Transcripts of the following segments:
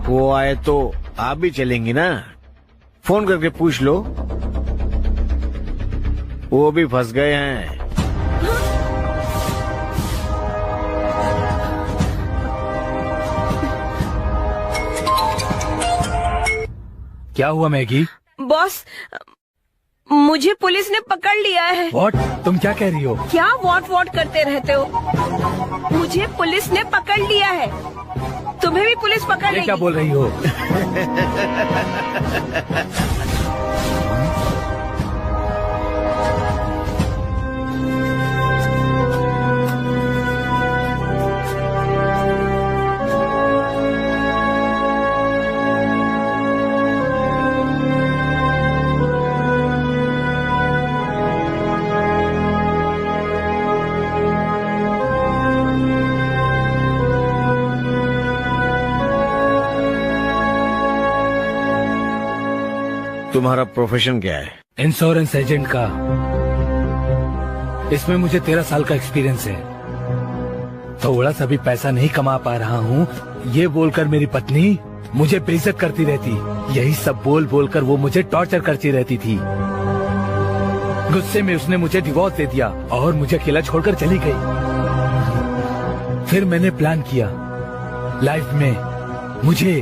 वो आए तो आप भी चलेंगी ना? फोन करके पूछ लो, वो भी फंस गए हैं। क्या हुआ मैगी? बॉस, मुझे पुलिस ने पकड़ लिया है। व्हाट? तुम क्या कह रही हो? क्या वॉट करते रहते हो? मुझे पुलिस ने पकड़ लिया है। तुम्हें भी पुलिस पकड़ लेगी। क्या बोल रही हो? तुम्हारा प्रोफेशन क्या है? इंश्योरेंस एजेंट का। इसमें मुझे 13 साल का एक्सपीरियंस है। थोड़ा सा भी पैसा नहीं कमा पा रहा हूँ, ये बोलकर मेरी पत्नी मुझे बेइज्जत करती रहती। यही सब बोल बोलकर वो मुझे टॉर्चर करती रहती थी। गुस्से में उसने मुझे डिवोर्स दे दिया और मुझे अकेला छोड़कर चली गई। फिर मैंने प्लान किया, लाइफ में मुझे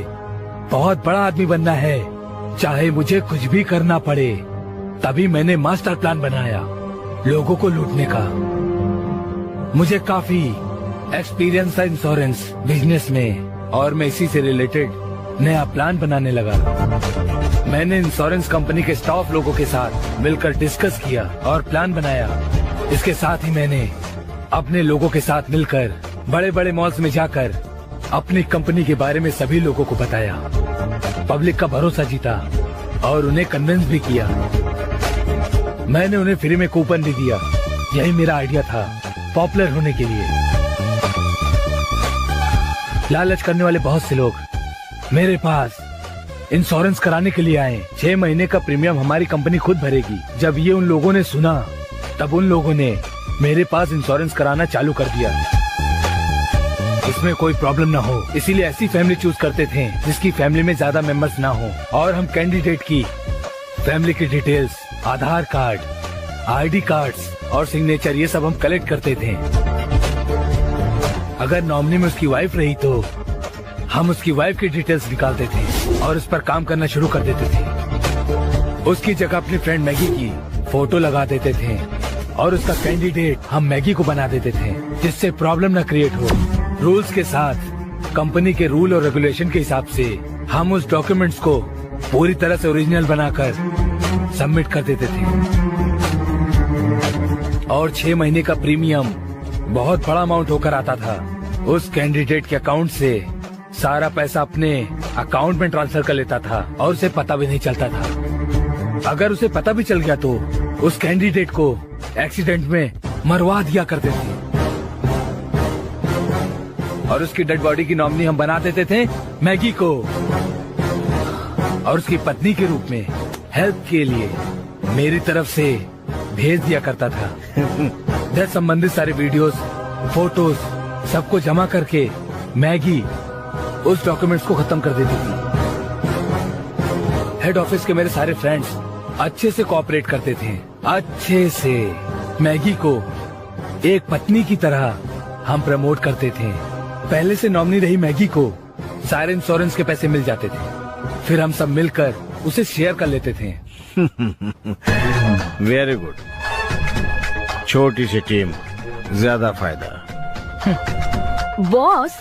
बहुत बड़ा आदमी बनना है, चाहे मुझे कुछ भी करना पड़े। तभी मैंने मास्टर प्लान बनाया लोगों को लूटने का। मुझे काफी एक्सपीरियंस था इंश्योरेंस बिजनेस में और मैं इसी से रिलेटेड नया प्लान बनाने लगा। मैंने इंश्योरेंस कंपनी के स्टाफ लोगों के साथ मिलकर डिस्कस किया और प्लान बनाया। इसके साथ ही मैंने अपने लोगों के साथ मिलकर बड़े बड़े मॉल्स में जाकर अपनी कंपनी के बारे में सभी लोगों को बताया। पब्लिक का भरोसा जीता और उन्हें कन्विंस भी किया। मैंने उन्हें फ्री में कूपन भी दिया। यही मेरा आइडिया था पॉपुलर होने के लिए। लालच करने वाले बहुत से लोग मेरे पास इंश्योरेंस कराने के लिए आए। 6 महीने का प्रीमियम हमारी कंपनी खुद भरेगी। जब ये उन लोगों ने सुना तब उन लोगों ने मेरे पास इंश्योरेंस कराना चालू कर दिया। इसमें कोई प्रॉब्लम ना हो, इसीलिए ऐसी फैमिली चूज करते थे जिसकी फैमिली में ज्यादा मेंबर्स ना हो। और हम कैंडिडेट की फैमिली की डिटेल्स, आधार कार्ड, आईडी कार्ड्स और सिग्नेचर ये सब हम कलेक्ट करते थे। अगर नॉमिनी में उसकी वाइफ रही तो हम उसकी वाइफ की डिटेल्स निकालते थे और उस पर काम करना शुरू कर देते थे। उसकी जगह अपनी फ्रेंड मैगी की फोटो लगा देते थे और उसका कैंडिडेट हम मैगी को बना देते थे, जिससे प्रॉब्लम न क्रिएट हो। रूल्स के साथ कंपनी के रूल और रेगुलेशन के हिसाब से हम उस डॉक्यूमेंट्स को पूरी तरह से ओरिजिनल बनाकर सबमिट कर देते थे। और 6 महीने का प्रीमियम बहुत बड़ा अमाउंट होकर आता था। उस कैंडिडेट के अकाउंट से सारा पैसा अपने अकाउंट में ट्रांसफर कर लेता था और उसे पता भी नहीं चलता था। अगर उसे पता भी चल गया तो उस कैंडिडेट को एक्सीडेंट में मरवा दिया करते थे और उसकी डेड बॉडी की नॉमिनी हम बना देते थे मैगी को और उसकी पत्नी के रूप में हेल्प के लिए मेरी तरफ से भेज दिया करता था। डेथ संबंधित सारे वीडियोस, फोटोज सबको जमा करके मैगी उस डॉक्यूमेंट्स को खत्म कर देती थी। हेड ऑफिस के मेरे सारे फ्रेंड्स अच्छे से कोऑपरेट करते थे, अच्छे से। मैगी को एक पत्नी की तरह हम प्रमोट करते थे। पहले से नॉमिनी रही मैगी को सारे इंश्योरेंस के पैसे मिल जाते थे, फिर हम सब मिलकर उसे शेयर कर लेते थे। Very good. छोटी सी टीम, ज्यादा फायदा। बॉस,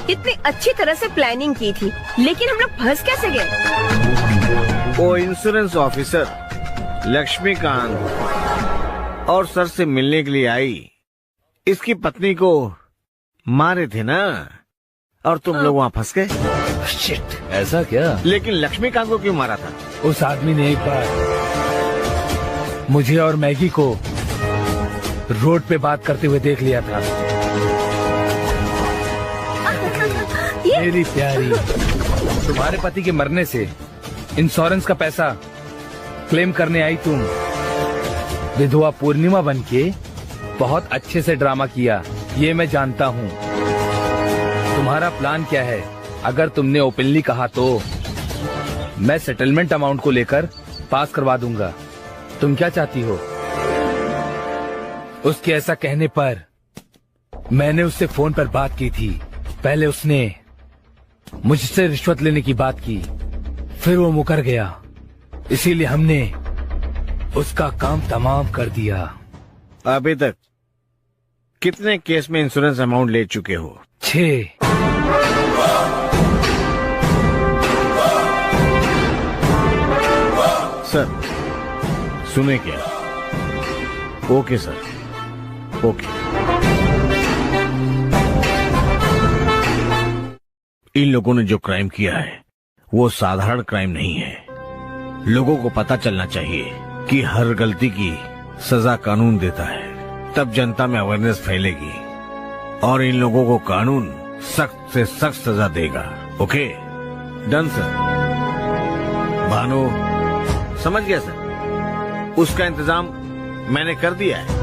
इतनी अच्छी तरह से प्लानिंग की थी, लेकिन हम लोग फंस कैसे गए? वो इंश्योरेंस ऑफिसर लक्ष्मीकांत और सर से मिलने के लिए आई। इसकी पत्नी को मारे थे ना, और तुम लोग वहाँ फंस गए। शिट, ऐसा क्या? लेकिन लक्ष्मीकांत को क्यों मारा था? उस आदमी ने एक बार मुझे और मैगी को रोड पे बात करते हुए देख लिया था। मेरी प्यारी, तुम्हारे पति के मरने से इंश्योरेंस का पैसा क्लेम करने आई तुम। विधवा पूर्णिमा बनके बहुत अच्छे से ड्रामा किया, ये मैं जानता हूँ। तुम्हारा प्लान क्या है अगर तुमने ओपनली कहा तो मैं सेटलमेंट अमाउंट को लेकर पास करवा दूंगा। तुम क्या चाहती हो? उसके ऐसा कहने पर मैंने उससे फोन पर बात की थी। पहले उसने मुझसे रिश्वत लेने की बात की, फिर वो मुकर गया, इसीलिए हमने उसका काम तमाम कर दिया। अभी तक कितने केस में इंश्योरेंस अमाउंट ले चुके हो? 6। सर सुने क्या? Okay sir, okay. इन लोगों ने जो क्राइम किया है वो साधारण क्राइम नहीं है। लोगों को पता चलना चाहिए कि हर गलती की सजा कानून देता है, तब जनता में अवेयरनेस फैलेगी और इन लोगों को कानून सख्त से सख्त सजा देगा। Okay, done sir. भानु, समझ गया सर, उसका इंतजाम मैंने कर दिया है।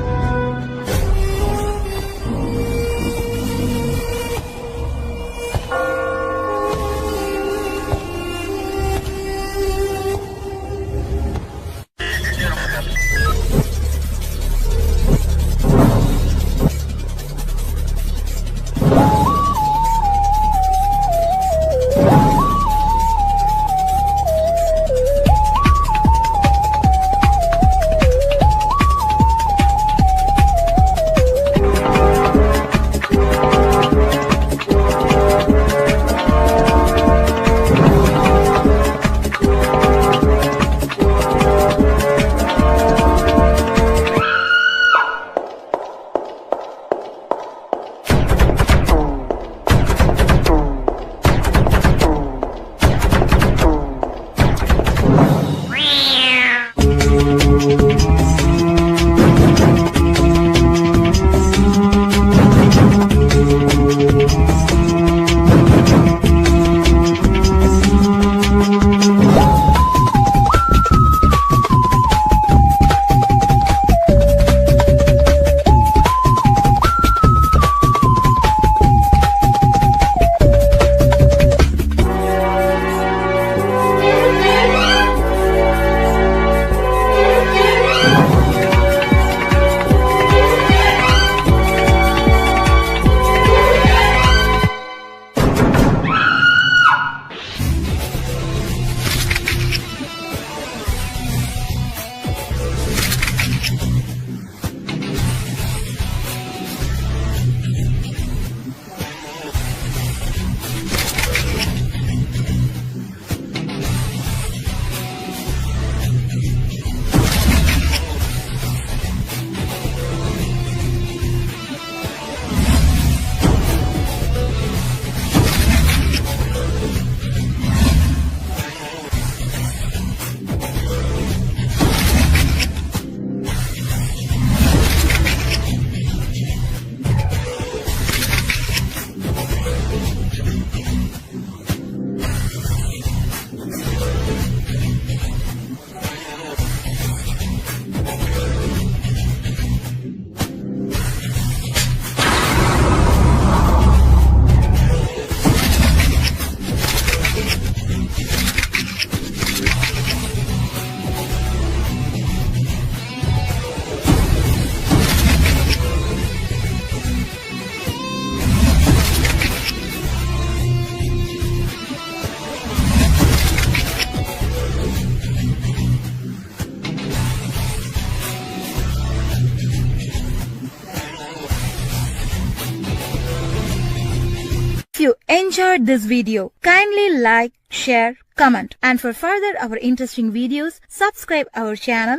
If you enjoyed this video, kindly like, share, comment, and for further our interesting videos, subscribe our channel.